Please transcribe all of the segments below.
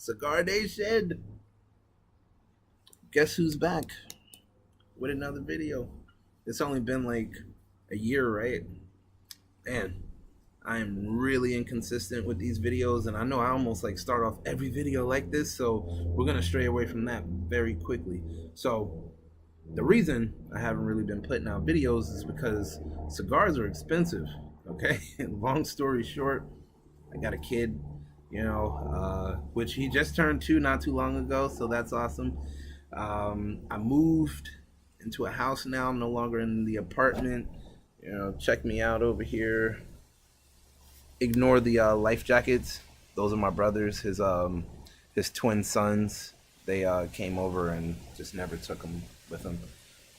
Cigar Nation, guess who's back with another video? It's only been like a year, right? Man, I am really inconsistent with these videos, and I know I almost like start off every video like this, so we're gonna stray away from that very quickly. So the reason I haven't really been putting out videos is because cigars are expensive. Okay, long story short, I got a kid, which he just turned 2 not too long ago, so that's awesome. I moved into a house now. I'm no longer in the apartment. Check me out over here. Ignore the life jackets. Those are my brothers. His twin sons. They came over and just never took them with them.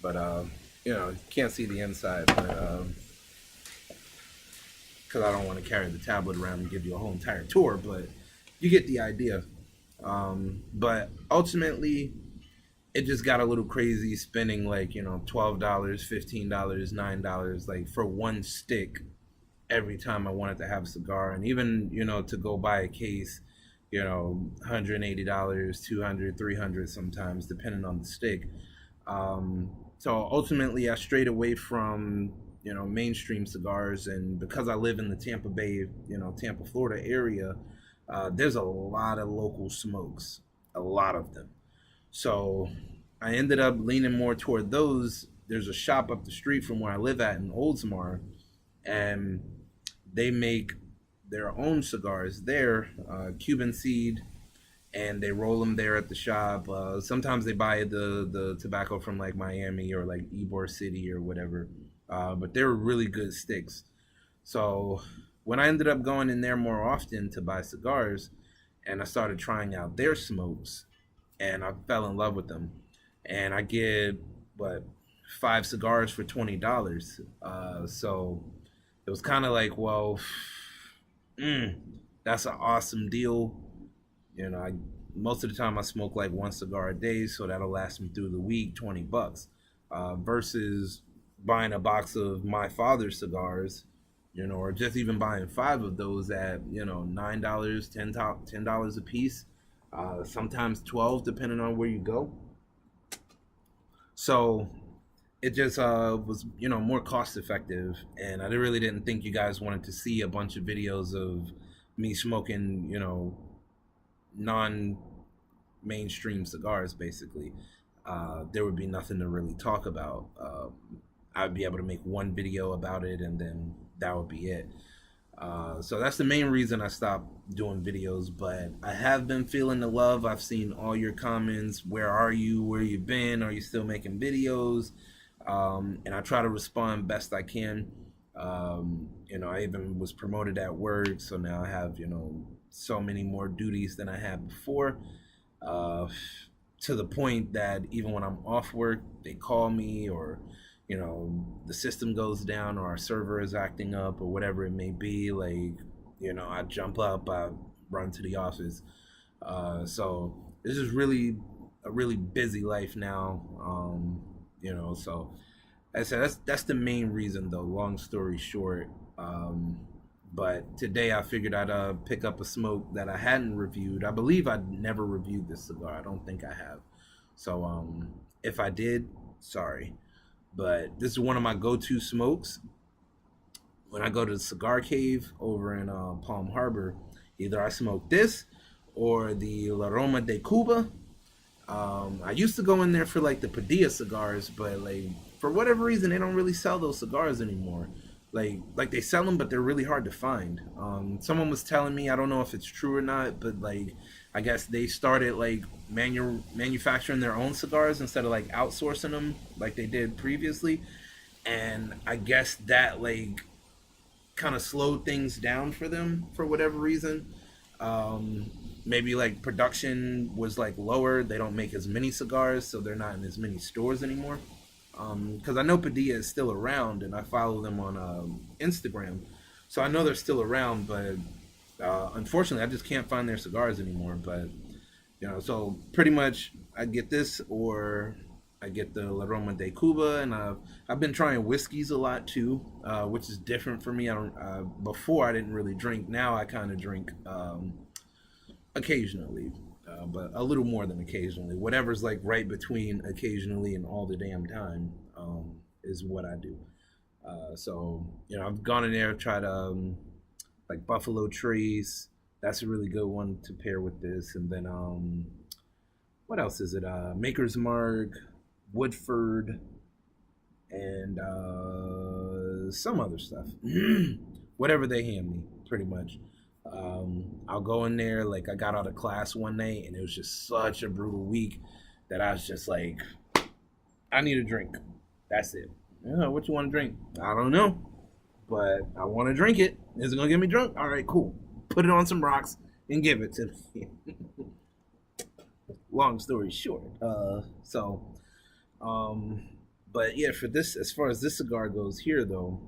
But can't see the inside. But because I don't want to carry the tablet around and give you a whole entire tour, but you get the idea. But ultimately, it just got a little crazy spending like, $12, $15, $9, like for one stick every time I wanted to have a cigar. And even, to go buy a case, $180, $200, $300 sometimes, depending on the stick. So ultimately, I strayed away from, mainstream cigars. And because I live in the Tampa Bay, Tampa, Florida area, there's a lot of local smokes, a lot of them. So I ended up leaning more toward those. There's a shop up the street from where I live at in Oldsmar, and they make their own cigars there, Cuban seed, and they roll them there at the shop. Sometimes they buy the tobacco from like Miami or like Ybor City or whatever, but they're really good sticks. So when I ended up going in there more often to buy cigars, and I started trying out their smokes, and I fell in love with them. And I get what 5 cigars for $20. So it was kind of like, well, that's an awesome deal. Most of the time I smoke like 1 cigar a day, so that'll last me through the week. $20, versus buying a box of my father's cigars, or just even buying 5 of those at $9, $10 a piece, sometimes 12 depending on where you go. So it just was more cost effective, and I really didn't think you guys wanted to see a bunch of videos of me smoking non mainstream cigars. Basically, there would be nothing to really talk about. I'd be able to make one video about it, and then that would be it. So that's the main reason I stopped doing videos, but I have been feeling the love. I've seen all your comments. Where are you? Where you been? Are you still making videos? And I try to respond best I can. I even was promoted at work, so now I have, so many more duties than I had before. To the point that even when I'm off work, they call me, or the system goes down, or our server is acting up, or whatever it may be. Like, I jump up, I run to the office. So this is really a really busy life now. So I said that's the main reason, though. Long story short, but today I figured I'd pick up a smoke that I hadn't reviewed. I believe I'd never reviewed this cigar. I don't think I have. So if I did, sorry. But this is one of my go-to smokes. When I go to the Cigar Cave over in Palm Harbor, either I smoke this or the La Roma de Cuba. I used to go in there for like the Padilla cigars, but like for whatever reason they don't really sell those cigars anymore. Like they sell them, but they're really hard to find. Someone was telling me, I don't know if it's true or not, but like I guess they started like manufacturing their own cigars instead of like outsourcing them like they did previously. And I guess that like kind of slowed things down for them for whatever reason. Maybe like production was like lower. They don't make as many cigars, so they're not in as many stores anymore. Because I know Padilla is still around, and I follow them on Instagram, so I know they're still around. But unfortunately, I just can't find their cigars anymore. But so pretty much I get this, or I get the La Roma de Cuba, and I've been trying whiskeys a lot too, which is different for me. I don't before I didn't really drink. Now I kind of drink occasionally. but a little more than occasionally. Whatever's like right between occasionally and all the damn time is what I do. So you know, I've gone in there, tried like Buffalo Trace. That's a really good one to pair with this. And then what else is it? Maker's Mark, Woodford, and some other stuff. Whatever they hand me, pretty much. I'll go in there, like I got out of class one night and it was just such a brutal week that I was just like, I need a drink. That's it. What you want to drink? I don't know, but I want to drink it. Is it going to get me drunk? All right, cool. Put it on some rocks and give it to me. Long story short. But yeah, for this, as far as this cigar goes here though,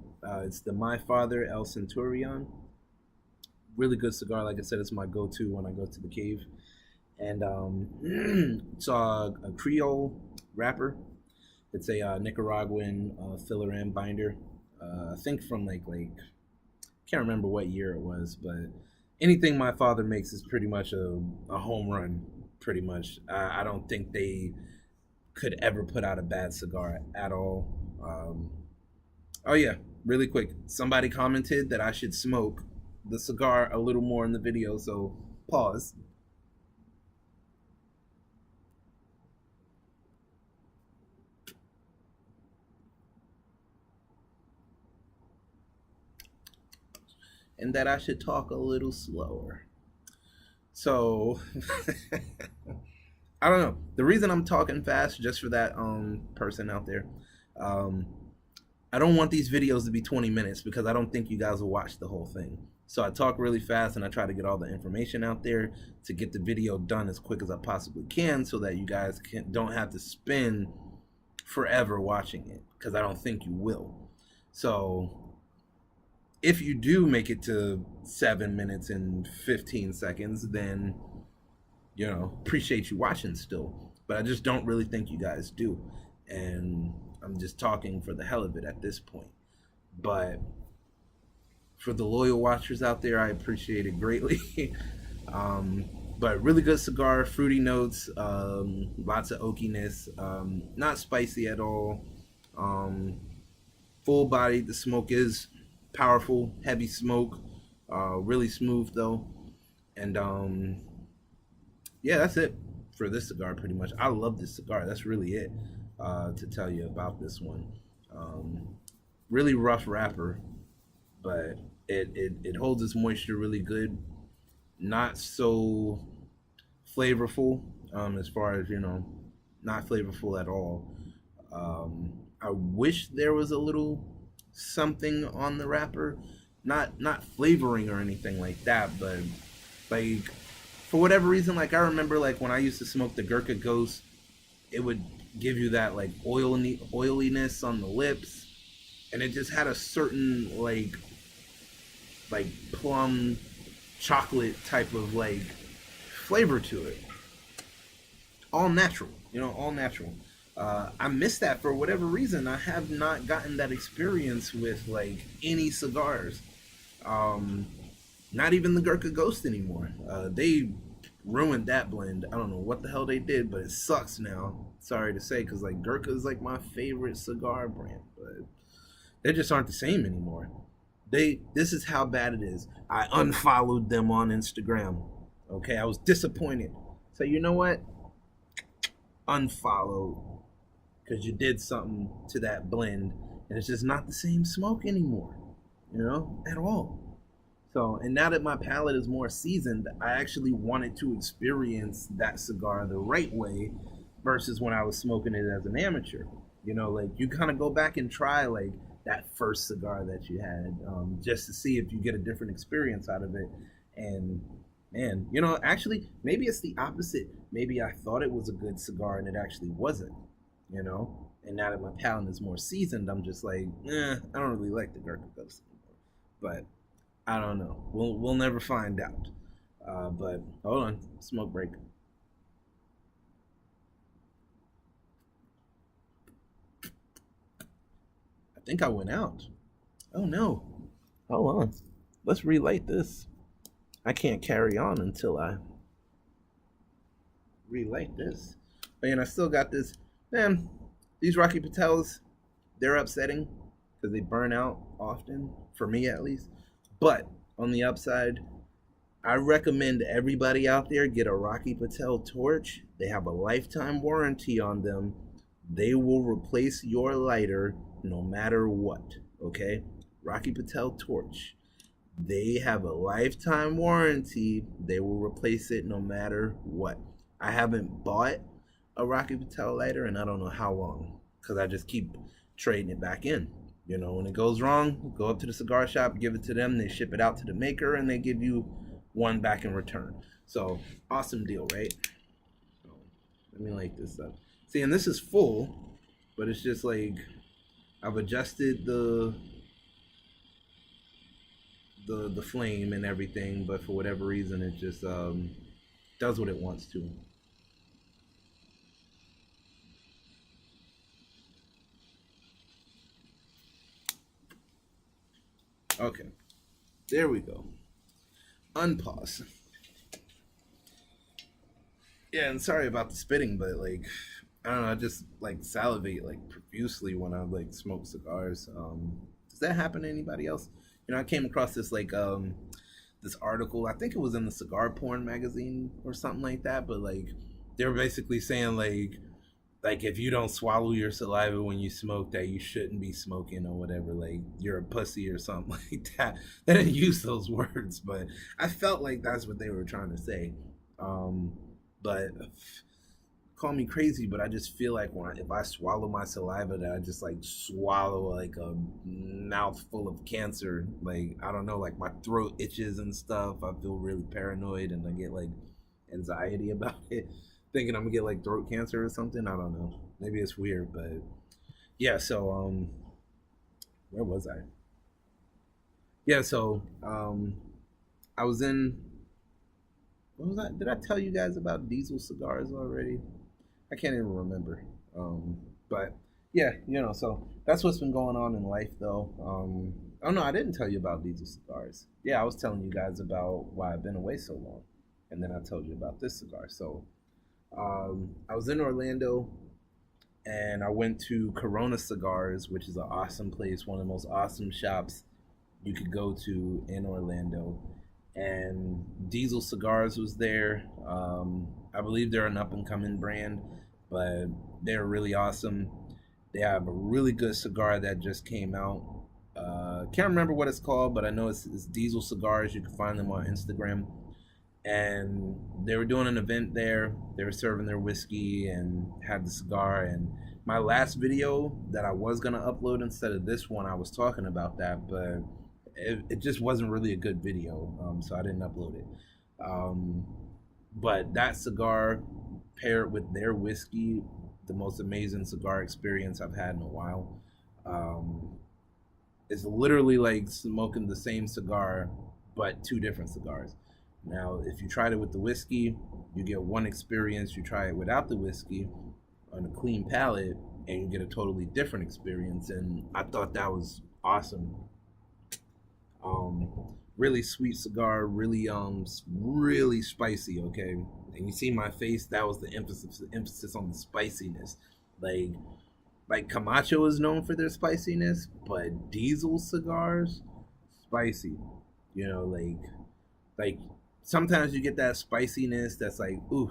it's the My Father El Centurion. Really good cigar. Like I said, it's my go-to when I go to the cave. And it's a Creole wrapper. It's a Nicaraguan filler and binder. I think from like can't remember what year it was, but anything my father makes is pretty much a home run. Pretty much, I don't think they could ever put out a bad cigar at all. Oh yeah, really quick. Somebody commented that I should smoke the cigar a little more in the video, so pause. And that I should talk a little slower. So I don't know. The reason I'm talking fast, just for that person out there, I don't want these videos to be 20 minutes because I don't think you guys will watch the whole thing. So I talk really fast and I try to get all the information out there to get the video done as quick as I possibly can so that you guys don't have to spend forever watching it, because I don't think you will. So if you do make it to 7 minutes and 15 seconds, then, you know, appreciate you watching still. But I just don't really think you guys do. And I'm just talking for the hell of it at this point. But for the loyal watchers out there, I appreciate it greatly. But really good cigar, fruity notes, lots of oakiness, not spicy at all. Full body, the smoke is powerful, heavy smoke, really smooth though. And yeah, that's it for this cigar pretty much. I love this cigar. That's really it to tell you about this one. Really rough wrapper, but it holds its moisture really good. Not so flavorful, as far as, you know, not flavorful at all. I wish there was a little something on the wrapper, not flavoring or anything like that, but like for whatever reason, like I remember like when I used to smoke the Gurkha Ghost, it would give you that like oiliness on the lips, and it just had a certain like plum chocolate type of like flavor to it. All natural, you know, all natural. I miss that for whatever reason. I have not gotten that experience with like any cigars. Not even the Gurkha Ghost anymore. They ruined that blend. I don't know what the hell they did, but it sucks now. Sorry to say, because like Gurkha is like my favorite cigar brand, but they just aren't the same anymore. This is how bad it is. I unfollowed them on Instagram. Okay, I was disappointed. So you know what? Unfollow, because you did something to that blend, and it's just not the same smoke anymore, you know, at all. So, and now that my palate is more seasoned, I actually wanted to experience that cigar the right way versus when I was smoking it as an amateur. You know, like you kind of go back and try like that first cigar that you had, just to see if you get a different experience out of it. And man, you know, actually, maybe it's the opposite. Maybe I thought it was a good cigar and it actually wasn't, you know? And now that my palate is more seasoned, I'm just like, I don't really like the Gurkha Ghost anymore. But I don't know. We'll never find out. But hold on, smoke break. I think I went out. Oh no. Hold on. Let's relight this. I can't carry on until I really like this. And I still got this. Man, these Rocky Patels, they're upsetting because they burn out often, for me at least. But on the upside, I recommend everybody out there get a Rocky Patel torch. They have a lifetime warranty on them. They will replace your lighter no matter what. Okay? Rocky Patel torch. They have a lifetime warranty. They will replace it no matter what. I haven't bought a Rocky Patel lighter and I don't know how long because I just keep trading it back in. You know, when it goes wrong, go up to the cigar shop, give it to them, they ship it out to the maker, and they give you one back in return. So, awesome deal, right? So, let me light this up. See, and this is full, but it's just like I've adjusted the flame and everything, but for whatever reason, it just does what it wants to. Okay, there we go. Unpause. Yeah, and sorry about the spitting, but like, I don't know, I just like salivate like profusely when I like smoke cigars. Does that happen to anybody else? You know, I came across this like this article. I think it was in the Cigar Porn magazine or something like that. But like, they were basically saying like if you don't swallow your saliva when you smoke, that you shouldn't be smoking or whatever. Like you're a pussy or something like that. They didn't use those words, but I felt like that's what they were trying to say. But call me crazy, but I just feel like if I swallow my saliva, that I just like swallow like a mouthful of cancer. Like I don't know, like my throat itches and stuff. I feel really paranoid and I get like anxiety about it, thinking I'm gonna get like throat cancer or something. I don't know. Maybe it's weird, but yeah. So where was I? Yeah. So I was in. What was that? Did I tell you guys about Diesel cigars already? I can't even remember. But yeah, you know, so that's what's been going on in life, though. Oh no, I didn't tell you about Diesel cigars. Yeah, I was telling you guys about why I've been away so long, and then I told you about this cigar. So I was in Orlando, and I went to Corona Cigars, which is an awesome place, one of the most awesome shops you could go to in Orlando. And Diesel Cigars was there. I believe they're an up and coming brand, but they're really awesome. They have a really good cigar that just came out. Can't remember what it's called, but I know it's Diesel Cigars. You can find them on Instagram. And they were doing an event there. They were serving their whiskey and had the cigar. And my last video that I was gonna upload instead of this one, I was talking about that, but it just wasn't really a good video, so I didn't upload it. But that cigar paired with their whiskey, the most amazing cigar experience I've had in a while. It's literally like smoking the same cigar, but two different cigars. Now, if you tried it with the whiskey, you get one experience. You try it without the whiskey on a clean palate, and you get a totally different experience. And I thought that was awesome. Really sweet cigar, really spicy. Okay, and you see my face. That was the emphasis on the spiciness. Like like Camacho is known for their spiciness, but Diesel cigars, spicy. You know, like sometimes you get that spiciness that's like ooh.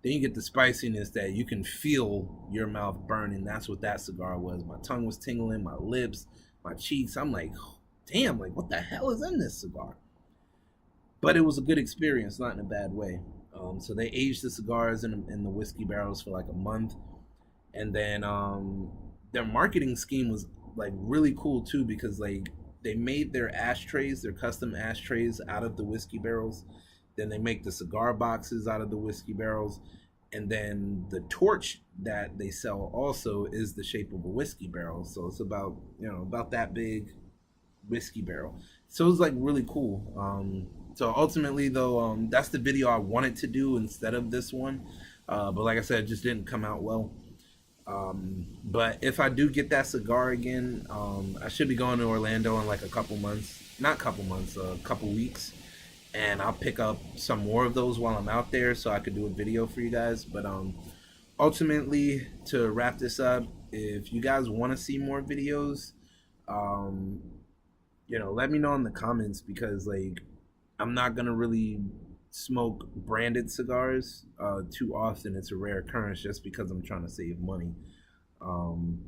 Then you get the spiciness that you can feel your mouth burning. That's what that cigar was. My tongue was tingling, my lips, my cheeks. I'm like, damn, like what the hell is in this cigar? But it was a good experience, not in a bad way. So they aged the cigars in the whiskey barrels for like a month, and then their marketing scheme was like really cool too because like they made their ashtrays, their custom ashtrays out of the whiskey barrels. Then they make the cigar boxes out of the whiskey barrels, and then the torch that they sell also is the shape of a whiskey barrel. So it's about about that big whiskey barrel. So it was like really cool. So ultimately though, that's the video I wanted to do instead of this one. But like I said, it just didn't come out well. But if I do get that cigar again, I should be going to Orlando in like a couple months, not couple months, a couple weeks. and I'll pick up some more of those while I'm out there so I could do a video for you guys. But ultimately, to wrap this up, if you guys want to see more videos, um, let me know in the comments, because like I'm not gonna really smoke branded cigars too often. It's a rare occurrence just because I'm trying to save money. Um,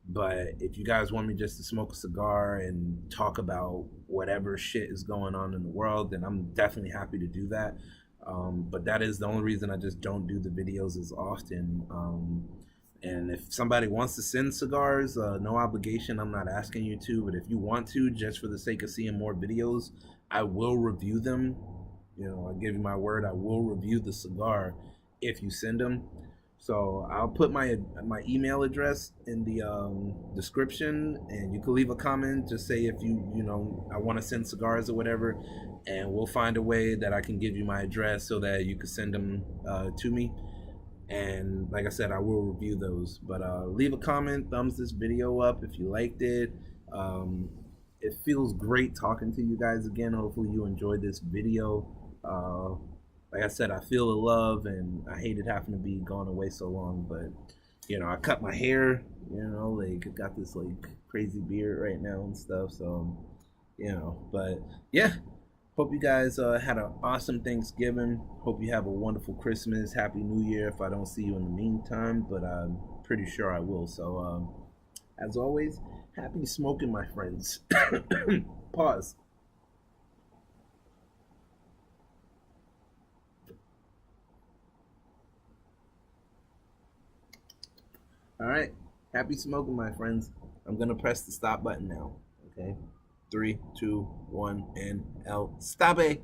but if you guys want me just to smoke a cigar and talk about whatever shit is going on in the world, then I'm definitely happy to do that. But that is the only reason I just don't do the videos as often. And if somebody wants to send cigars, no obligation. I'm not asking you to, but if you want to, just for the sake of seeing more videos, I will review them. I give you my word, I will review the cigar if you send them. So I'll put my email address in the description, and you can leave a comment. Just say if I want to send cigars or whatever, and we'll find a way that I can give you my address so that you can send them to me. And like I said, I will review those. But leave a comment, thumbs this video up if you liked it. It feels great talking to you guys again. Hopefully you enjoyed this video. Like I said, I feel the love, and I hated having to be gone away so long. But I cut my hair. Like I got this like crazy beard right now and stuff. So but yeah. Hope you guys had an awesome Thanksgiving. Hope you have a wonderful Christmas. Happy New Year if I don't see you in the meantime, but I'm pretty sure I will. So, as always, happy smoking, my friends. Pause. All right. Happy smoking, my friends. I'm going to press the stop button now. Okay. 3, 2, 1, and L. Stop it.